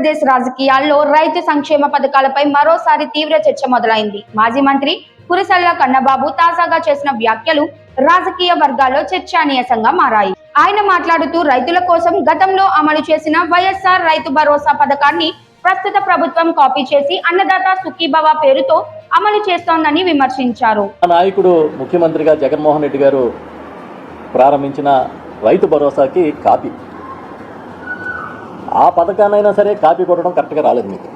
ఆంధ్రప్రదేశ్ రాజకీయాల్లో రైతు సంక్షేమ పథకాలపై మరోసారి తీవ్ర చర్చ మొదలైంది. మాజీ మంత్రి కురిసెల్ల కన్నబాబు తాజాగా చేసిన వ్యాఖ్యలు రాజకీయ వర్గాల్లో చర్చానీయాంశంగా మారాయి. ఆయన మాట్లాడుతూ రైతుల కోసం గతంలో అమలు చేసిన వైఎస్ఆర్ రైతు భరోసా పథకాన్ని ప్రస్తుత ప్రభుత్వం కాపీ చేసి అన్నదాత సుఖీభవ పేరుతో అమలు చేస్తోందని విమర్శించారు. నాయకుడు ముఖ్యమంత్రిగా జగన్మోహన్ రెడ్డి గారు ప్రారంభించిన రైతు భరోసాకి కాపీ, ఆ పథకానైనా సరే కాపీ కొట్టడం కరెక్ట్గా రాలేదు. మీకు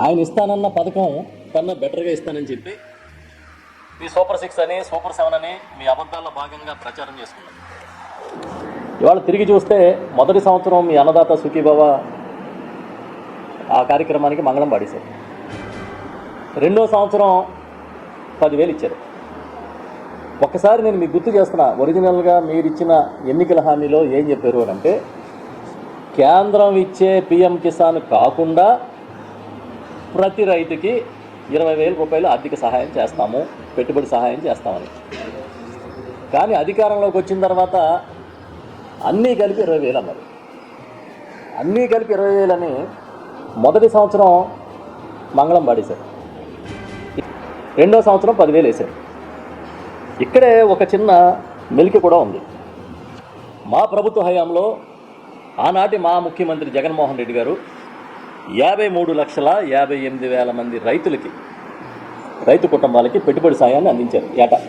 ఆయన ఇస్తానన్న పథకం కన్నా బెటర్గా ఇస్తానని చెప్పి మీ సూపర్ 6 అని సూపర్ 7 అని మీ అబద్ధాల్లో భాగంగా ప్రచారం చేసుకున్నారు. ఇవాళ తిరిగి చూస్తే మొదటి సంవత్సరం మీ అన్నదాత సుఖీభవ ఆ కార్యక్రమానికి మంగళం పాడేశారు. రెండో సంవత్సరం 10,000 ఇచ్చారు. ఒక్కసారి నేను మీకు గుర్తు చేస్తున్నా, ఒరిజినల్గా మీరు ఇచ్చిన ఎన్నికల హామీలో ఏం చెప్పారు అని అంటే, కేంద్రం ఇచ్చే పిఎం కిసాన్ కాకుండా ప్రతి రైతుకి 20,000 రూపాయలు ఆర్థిక సహాయం చేస్తాము, పెట్టుబడి సహాయం చేస్తామని. కానీ అధికారంలోకి వచ్చిన తర్వాత అన్నీ కలిపి 20,000 అన్నారు. అన్నీ కలిపి 20,000 అని మొదటి సంవత్సరం మంగళం పాడేశారు. రెండో సంవత్సరం 10,000 వేశారు. ఇక్కడే ఒక చిన్న మెలిక కూడా ఉంది. మా ప్రభుత్వ హయాంలో ఆనాటి మా ముఖ్యమంత్రి జగన్మోహన్ రెడ్డి గారు 53,58,000 మంది రైతు కుటుంబాలకి పెట్టుబడి సాయాన్ని అందించారు ఏటా.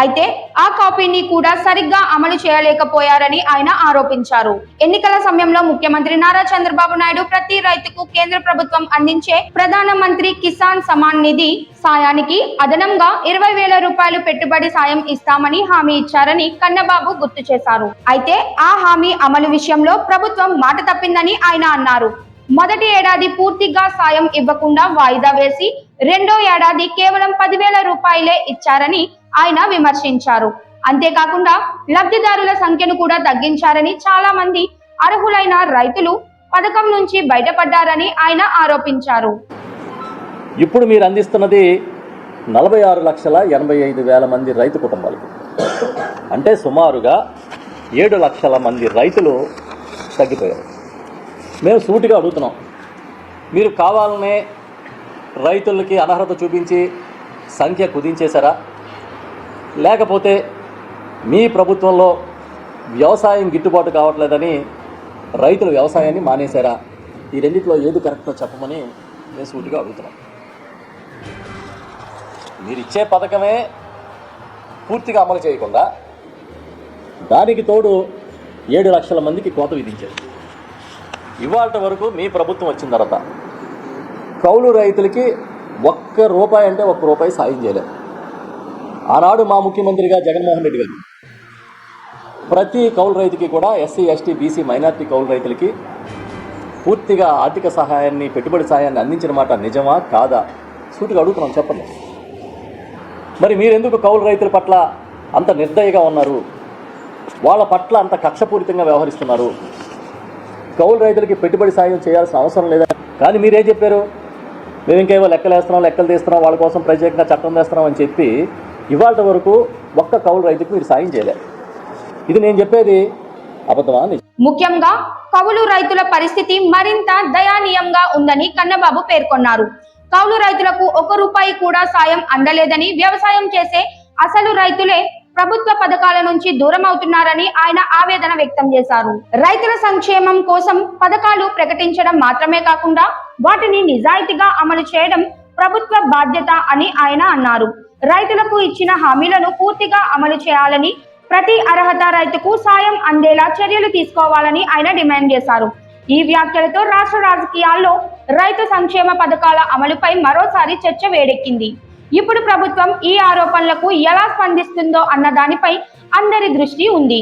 అయితే ఆ కాపీని కూడా సరిగ్గా అమలు చేయలేకపోయారని ఆయన ఆరోపించారు. ఎన్నికల సమయంలో ముఖ్యమంత్రి నారా చంద్రబాబు నాయుడు ప్రతి రైతుకు కేంద్ర ప్రభుత్వం అందించే ప్రధానమంత్రి కిసాన్ సమాన్ నిధి సాయానికి అదనంగా 20,000 రూపాయలు పెట్టుబడి సాయం ఇస్తామని హామీ ఇచ్చారని కన్నబాబు గుర్తు చేశారు. అయితే ఆ హామీ అమలు విషయంలో ప్రభుత్వం మాట తప్పిందని ఆయన అన్నారు. మొదటి ఏడాది పూర్తిగా సాయం ఇవ్వకుండా వాయిదా వేసి రెండో ఏడాది కేవలం 10,000 రూపాయలే ఇచ్చారని ఆయన విమర్శించారు. అంతేకాకుండా లబ్ధిదారుల సంఖ్యను కూడా తగ్గించారని, చాలా మంది అర్హులైన రైతులు పథకం నుంచి బయటపడ్డారని ఆయన ఆరోపించారు. ఇప్పుడు మీరు అందిస్తున్నది 46,85,000 మంది రైతు కుటుంబాలకి, అంటే సుమారుగా 7 లక్షల మంది రైతులు తగ్గిపోయారు. మేము సూటిగా అడుగుతున్నాం, మీరు కావాలనే రైతులకి అనర్హత చూపించి సంఖ్య కుదించేశారా, లేకపోతే మీ ప్రభుత్వంలో వ్యవసాయం గిట్టుబాటు కావట్లేదని రైతులు వ్యవసాయాన్ని మానేశారా? ఈ రెండిట్లో ఏది కరెక్టో చెప్పమని మేము సూటిగా అడుగుతున్నాం. మీరు ఇచ్చే పథకమే పూర్తిగా అమలు చేయకుండా దానికి తోడు 7 లక్షల మందికి కోత విధించారు. ఇవాళ వరకు మీ ప్రభుత్వం వచ్చిన తర్వాత కౌలు రైతులకి ₹1 అంటే ₹1 సాయం చేయలేదు. ఆనాడు మా ముఖ్యమంత్రిగా జగన్మోహన్ రెడ్డి గారు ప్రతి కౌలు రైతుకి కూడా ఎస్సీ, ఎస్టీ, బీసీ, మైనార్టీ కౌలు రైతులకి పూర్తిగా ఆర్థిక సహాయాన్ని, పెట్టుబడి సహాయాన్ని అందించిన మాట నిజమా కాదా? సూటిగా అడుగుతున్నాం, చెప్పండి. మరి మీరెందుకు కౌలు రైతుల పట్ల అంత నిర్దయగా ఉన్నారు? వాళ్ళ పట్ల అంత కక్షపూరితంగా వ్యవహరిస్తున్నారు? కౌలు రైతులకి పెట్టుబడి సాయం చేయాల్సిన అవసరం లేదా? కానీ మీరేం చెప్పారు? మేము ఇంకేవో లెక్కలు తీస్తున్నాం, వాళ్ళ కోసం ప్రత్యేకంగా చట్టం తెస్తున్నాం అని చెప్పి ఇవాళ వరకు ఒక్క కౌలు రైతుకు మీరు సాయం చేయలేదు. ఇది నేను చెప్పేది అబద్ధమా? ముఖ్యంగా కౌలు రైతుల పరిస్థితి మరింత దయనీయంగా ఉందని కన్నబాబు పేర్కొన్నారు. కౌలు రైతులకు ₹1 కూడా సాయం అందలేదని, వ్యవసాయం చేసే అసలు రైతులే ప్రభుత్వ పథకాల నుంచి దూరం అవుతున్నారని ఆయన ఆవేదన వ్యక్తం చేశారు. రైతుల సంక్షేమం కోసం పథకాలు ప్రకటించడం మాత్రమే కాకుండా వాటిని నిజాయితీగా అమలు చేయడం ప్రభుత్వ బాధ్యత అని ఆయన అన్నారు. రైతులకు ఇచ్చిన హామీలను పూర్తిగా అమలు చేయాలని, ప్రతి అర్హత రైతుకు సాయం అందేలా చర్యలు తీసుకోవాలని ఆయన డిమాండ్ చేశారు. ఈ వ్యాఖ్యలతో రాష్ట్ర రాజకీయాల్లో రైతు సంక్షేమ పథకాల అమలుపై మరోసారి చర్చ వేడెక్కింది. ఇప్పుడు ప్రభుత్వం ఈ ఆరోపణలకు ఎలా స్పందిస్తుందో అన్న దానిపై అందరి దృష్టి ఉంది.